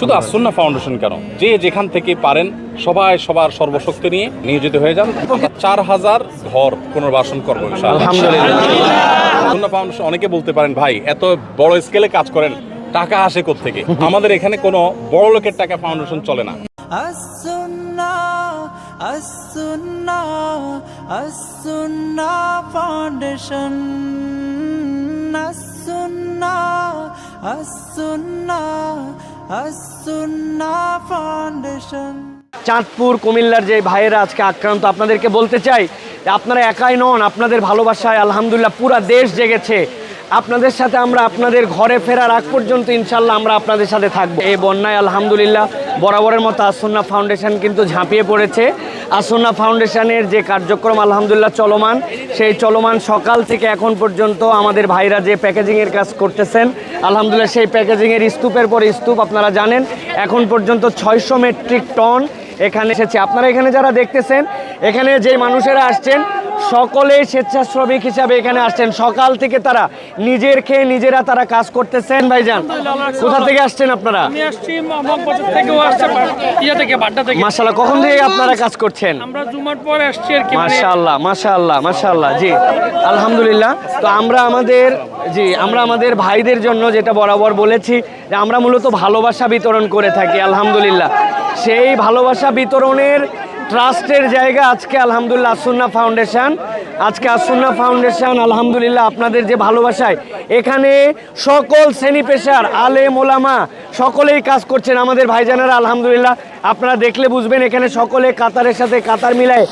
শুধু আসুন্না ফাউন্ডেশন কেন, যে যেখান থেকে পারেন সবাই সবার সর্বশক্তি নিয়ে নিয়োজিত হয়ে যান। 4000 ঘর পুনর্বাসন করবো ইনশাআল্লাহ। আসুন্না ফাউন্ডেশন, অনেকে বলতে পারেন ভাই এত বড় স্কেলে কাজ করেন, টাকা আসে কোত্থেকে? আমাদের এখানে কোনো বড় লোকের টাকা ফাউন্ডেশন চলে না। Asunna foundation, Asunna foundation. চাঁদপুর কুমিল্লার যে ভাইয়েরা আজকে আক্রান্ত, আপনাদেরকে বলতে চাই আপনারা একাই নন, আপনাদের ভালোবাসায় আলহামদুলিল্লাহ পুরা দেশ জেগেছে। আপনাদের সাথে আমরা আপনাদের ঘরে ফেরার আগ পর্যন্ত ইনশাল্লাহ আমরা আপনাদের সাথে থাকবো। এই বন্যায় আলহামদুলিল্লাহ বরাবরের মতো আসুন্না ফাউন্ডেশন কিন্তু ঝাঁপিয়ে পড়েছে। আসুন্না ফাউন্ডেশনের যে কার্যক্রম আলহামদুলিল্লাহ চলমান, সেই চলমান সকাল থেকে এখন পর্যন্ত আমাদের ভাইরা যে প্যাকেজিংয়ের কাজ করতেছেন আলহামদুলিল্লাহ, সেই প্যাকেজিংয়ের স্তূপের পর স্তূপ আপনারা জানেন এখন পর্যন্ত 600 মেট্রিক টন এখানে এসেছে। আপনারা এখানে যারা দেখতেছেন, এখানে যে মানুষেরা আসছেন সকলেই স্বেচ্ছাশ্রমিক হিসাবে এখানে আসছেন। সকাল থেকে তারা নিজের খেয়ে নিজেরা তারা কাজ করতেছেন। ভাইজান, কোথা থেকে আসছেন আপনারা? আমি আসছি মগবাজার থেকে, আসছে ইয়া থেকে, বাড্ডা থেকে। মাশাআল্লাহ, কখন থেকে আপনারা কাজ করছেন? আমরা জুমার পরে আসছি আর কি। মাশাআল্লাহ মাশাআল্লাহ মাশাআল্লাহ, জি আলহামদুলিল্লাহ। তো আমরা আমাদের ভাইদের জন্য যেটা বরাবর বলেছি যে আমরা মূলত ভালোবাসা বিতরণ করে থাকি আলহামদুলিল্লাহ। সেই ভালোবাসা বিতরণের ট্রাস্টের জায়গা আজকে আলহামদুলিল্লাহ আসুন্না ফাউন্ডেশন। আজকে আসুন্না ফাউন্ডেশন আলহামদুলিল্লাহ আপনাদের যে ভালোবাসায় এখানে সকল শ্রেণী পেশার আলেম ওলামা সকলেই কাজ করছেন আমাদের ভাইজানেরা আলহামদুলিল্লাহ। আপনারা দেখলে বুঝবেন এখানে সকলে কাতারের সাথে কাতার মিলায়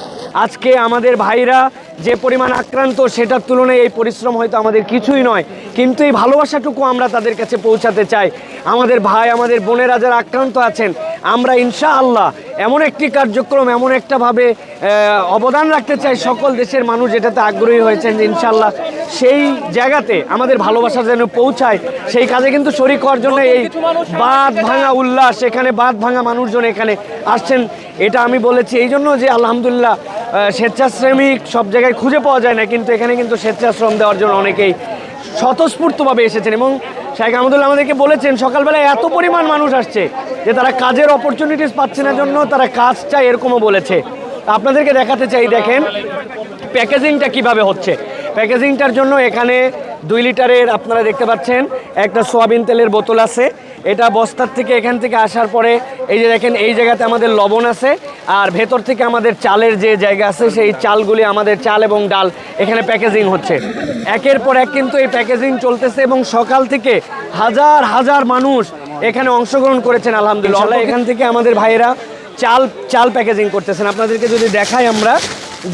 আজকে আমাদের ভাইরা যে পরিমাণ আক্রান্ত সেটার তুলনায় এই পরিশ্রম হয়তো আমাদের কিছুই নয়, কিন্তু এই ভালোবাসাটুকু আমরা তাদের কাছে পৌঁছাতে চাই। আমাদের ভাই আমাদের বোনেরা যারা আক্রান্ত আছেন, আমরা ইনশাআল্লাহ এমন একটি কার্যক্রম এমন একটাভাবে অবদান রাখতে চাই, সকল দেশের মানুষ যেটাতে আগ্রহী হয়েছেন যে ইনশাআল্লাহ সেই জায়গাতে আমাদের ভালোবাসা যেন পৌঁছায়, সেই কাজে কিন্তু শরিক হওয়ার জন্য এই বাঁধ ভাঙা উল্লাস, এখানে বাঁধ ভাঙা মানুষজন এখানে আসছেন। এটা আমি বলেছি এই জন্য যে আলহামদুলিল্লাহ স্বেচ্ছাশ্রমিক সব জায়গায় খুঁজে পাওয়া যায় না, কিন্তু এখানে কিন্তু স্বেচ্ছাশ্রম দেওয়ার জন্য অনেকেই স্বতঃস্ফূর্তভাবে এসেছেন। এবং শাইখ আহমদুল্লাহ আমাদেরকে বলেছেন সকালবেলায় এত পরিমাণ মানুষ আসছে যে তারা কাজের অপরচুনিটিস পাচ্ছে না, জন্য তারা কাজ চায়, এরকমও বলেছে। আপনাদেরকে দেখাতে চাই, দেখেন প্যাকেজিংটা কিভাবে হচ্ছে। প্যাকেজিংটার জন্য এখানে 2 লিটারের আপনারা দেখতে পাচ্ছেন একটা সোয়াবিন তেলের বোতল আছে। এটা বস্তার থেকে এখান থেকে আসার পরে এই যে দেখেন এই জায়গাতে আমাদের লবণ আছে, আর ভেতর থেকে আমাদের চালের যে জায়গা আছে সেই চালগুলি আমাদের চাল এবং ডাল এখানে প্যাকেজিং হচ্ছে। একের পর এক কিন্তু এই প্যাকেজিং চলতেছে এবং সকাল থেকে হাজার হাজার মানুষ এখানে অংশগ্রহণ করেছেন আলহামদুলিল্লাহ। এখান থেকে আমাদের ভাইয়েরা চাল প্যাকেজিং করতেছেন। আপনাদেরকে যদি দেখাই আমরা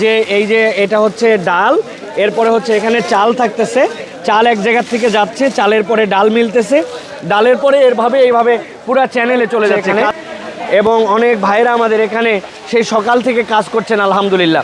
যে এই যে এটা হচ্ছে ডাল, এরপরে হচ্ছে এখানে চাল থাকতেছে, চাল এক জায়গার থেকে যাচ্ছে, চালের পরে ডাল মিলতেছে, ডালের পরে এইভাবে পুরা চ্যানেলে চলে যাচ্ছে। এবং অনেক ভাইরা আমাদের এখানে সেই সকাল থেকে কাজ করছেন আলহামদুলিল্লাহ।